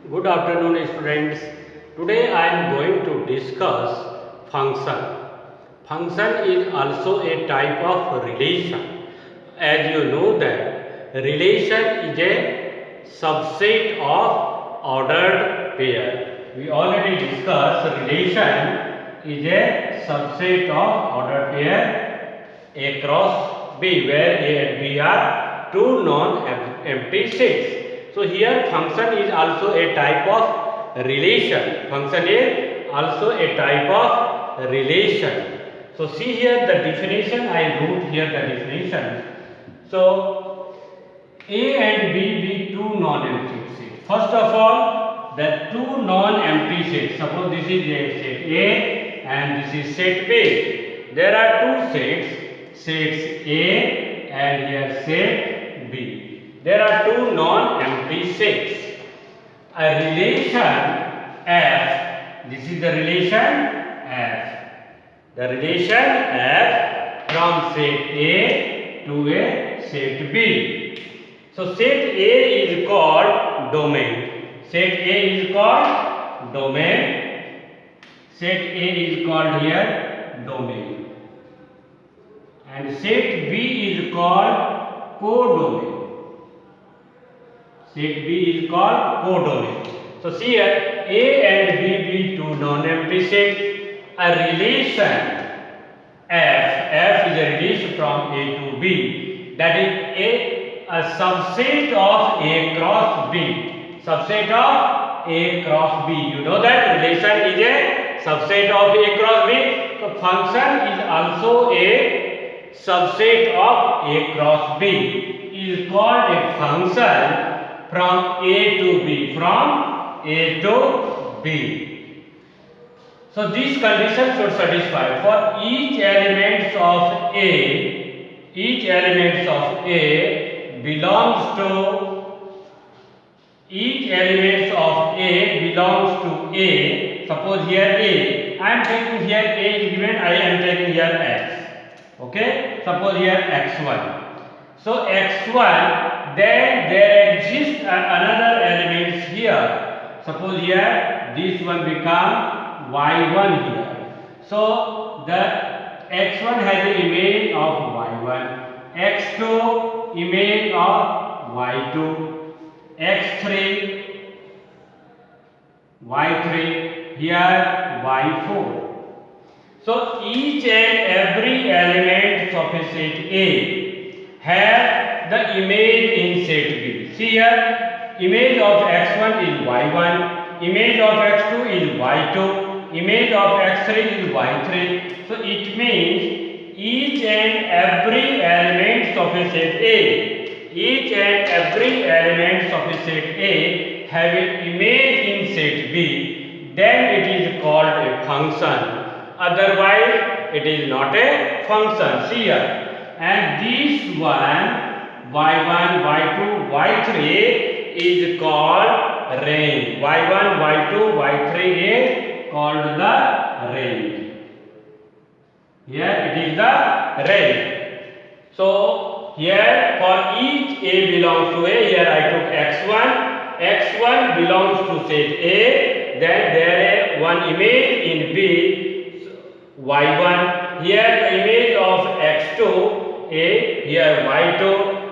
Good afternoon, students. Today I am going to discuss function. Function is also a type of relation. As you know that relation is a subset of ordered pair. We already discussed relation is a subset of ordered pair A cross B, where A and B are two non-empty sets. So here function is also a type of relation. Function is also a type of relation. So see here the definition. I wrote here the definition. So A and B be two non-empty sets. First of all, the two non-empty sets. Suppose this is a set A and this is set B. There are two sets A and here set B. There are two non-empty sets. A relation F, this is the relation F. The relation F from set A to a set B. So set A is called domain. Set A is called domain. Set A is called here domain. And set B is called codomain. Set B is called codomain. So see here A and B be two non-empty sets. A relation F is a relation from A to B. That is a subset of A cross B. Subset of A cross B. You know that relation is a subset of A cross B. So function is also a subset of A cross B. Is called a function from A to B. From A to B. So these conditions should satisfy for each element of A. Each element of A belongs to A. Suppose here A. I am taking here A is given. I am taking here X. Okay. Suppose here X1. So X1. Then there exists another element here. Suppose here this one become Y1 here. So the X1 has the image of Y1, X2 image of Y2, X3 Y3, here Y4. So each and every element of a set A have the image in set B. See here, image of X1 is Y1, image of X2 is Y2, image of X3 is Y3. So it means each and every element of a set A, each and every element of a set A have an image in set B, then it is called a function. Otherwise, it is not a function. See here, and this one Y1, Y2, Y3 is called range. Y1, Y2, Y3 is called the range. Here it is the range. So here for each A belongs to A, here I took X1. X1 belongs to set A. Then there is one image in B, Y1. Here the image of X2 A. Here Y2.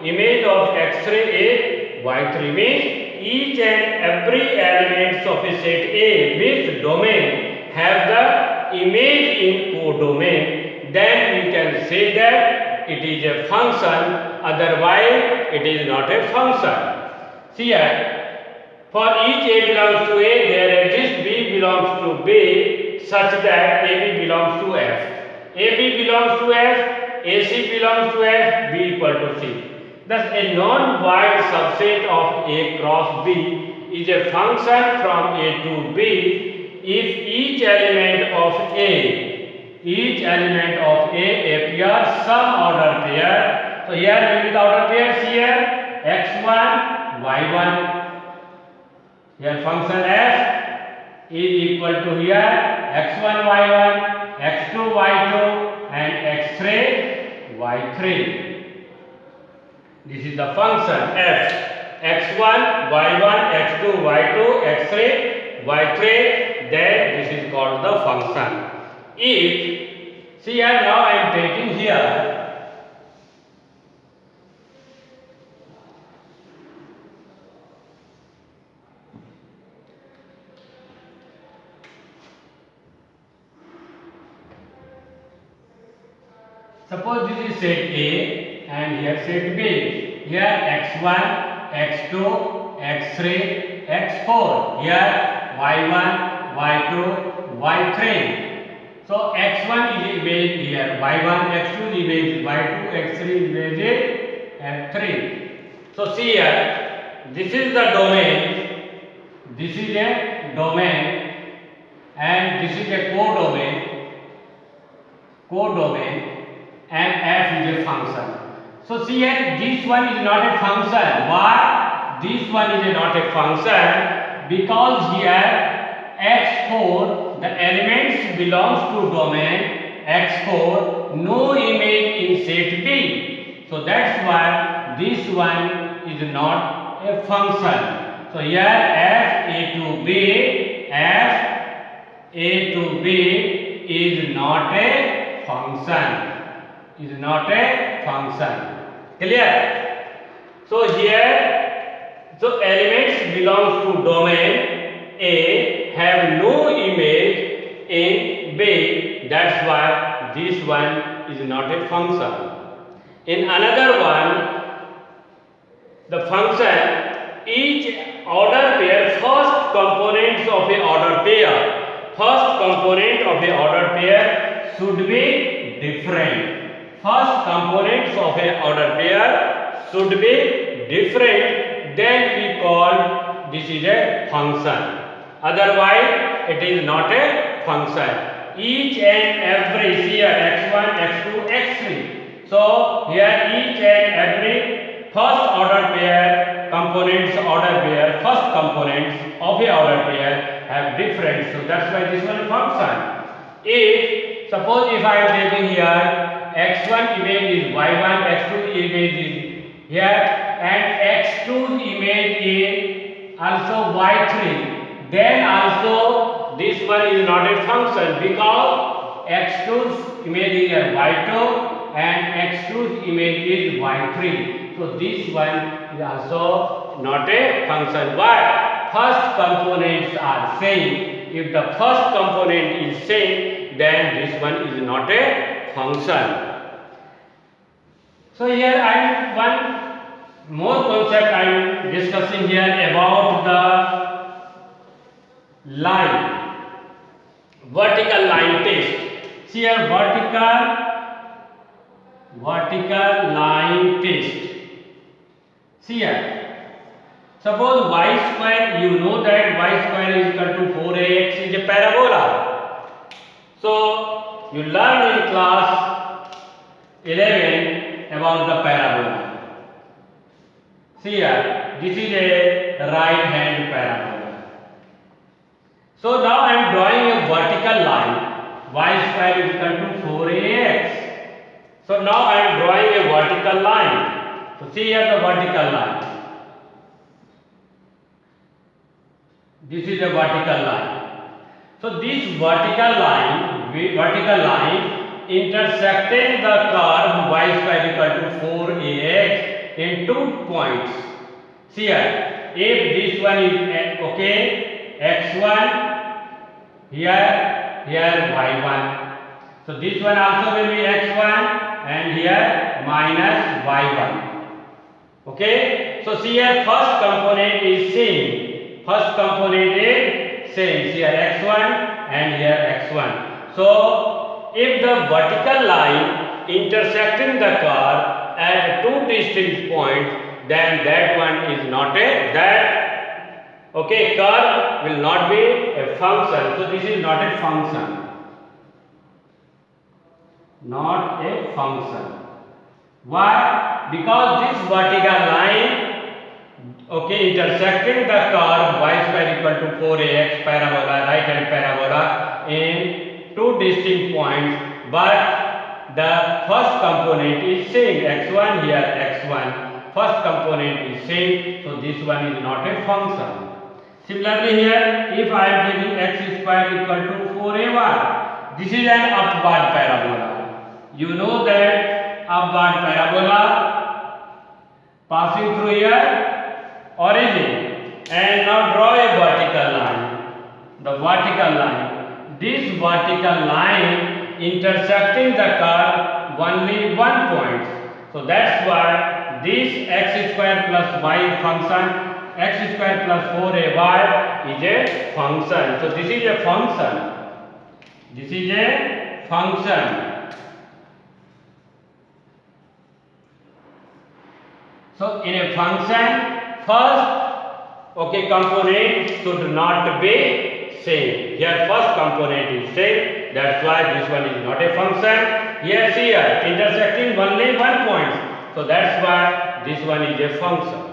Image of X3 A. Y3 means each and every element of a set A with domain have the image in codomain. Then we can say that it is a function. Otherwise, it is not a function. See here. For each A belongs to A, there exists B belongs to B such that AB belongs to F. AB belongs to F, AC belongs to F, B equal to C. Thus, a non-void subset of A cross B is a function from A to B if each element of A appears some order pair. So here we will the order pairs here X1, Y1. Here function F is equal to here X1, Y1, X2, Y2 and X3, Y3. This is the function F. x1, y1, x2, y2, x3, y3, then this is called the function. If, see here, now I am taking here suppose this is set A and here set B. Here x1, x2, x3, x4. Here y1, y2, y3. So x1 is image here, y1, x2 is image, y2, x3 is image f3. So see here, this is the domain, this is a domain and this is a codomain and f is a function. So see here, this one is not a function. Why? This one is not a function because here x4, the elements belongs to domain x4, no image in set B. So that's why this one is not a function. So here f a to b, is not a function. Is not a function. Clear? So here, so elements belongs to domain A have no image in B. That's why this one is not a function. In another one, the function each order pair, first components of a order pair, first component of a order pair should be different. First components of a order pair should be different, then we call this is a function. Otherwise, it is not a function. Each and every, here x1, x2, x3. So here each and every first order pair components order pair, first components of a order pair have different. So that's why this one is function. If suppose if I am taking here x1 image is y1, x2 image is here and x2 image is also y3, then also this one is not a function because x2's image is y2 and x2's image is y3. So this one is also not a function. Why? First components are same. If the first component is same, then this one is not a function. So here I am one more concept I am discussing here about the line, vertical line test. See here vertical line test. See here, suppose y square, you know that y square is equal to 4ax is a parabola. So you learn in class 11 about the parabola. See here, this is a right hand parabola. So now I am drawing a vertical line, y square is equal to 4ax. So now I am drawing a vertical line. So see here the vertical line. This is a vertical line. So this vertical line intersecting the curve y square equal to 4ax in 2 points. See here, if this one is okay, x1 here y1. So this one also will be x1 and here minus y1. Okay, so see here first component is same. First component is same. Here x1 and here x1. So if the vertical line intersecting the curve at 2 distinct points, then that one is not a okay, curve will not be a function. So this is not a function. Not a function. Why? Because this vertical line, okay, intersecting the curve y square equal to 4ax parabola, right hand parabola in 2 distinct points, but the first component is same, x1 here x1 first component is same, so this one is not a function. Similarly here, if I am taking x square equal to 4ay, this is an upward parabola. You know that upward parabola passing through your origin, and now draw a vertical line. The vertical line. This vertical line intersecting the curve only one point. So that's why this x square plus y function, x square plus 4ay is a function. So this is a function. This is a function. So in a function, first component should not be same. Here first component is same. That's why this one is not a function. Yes, here intersecting only one point. So that's why this one is a function.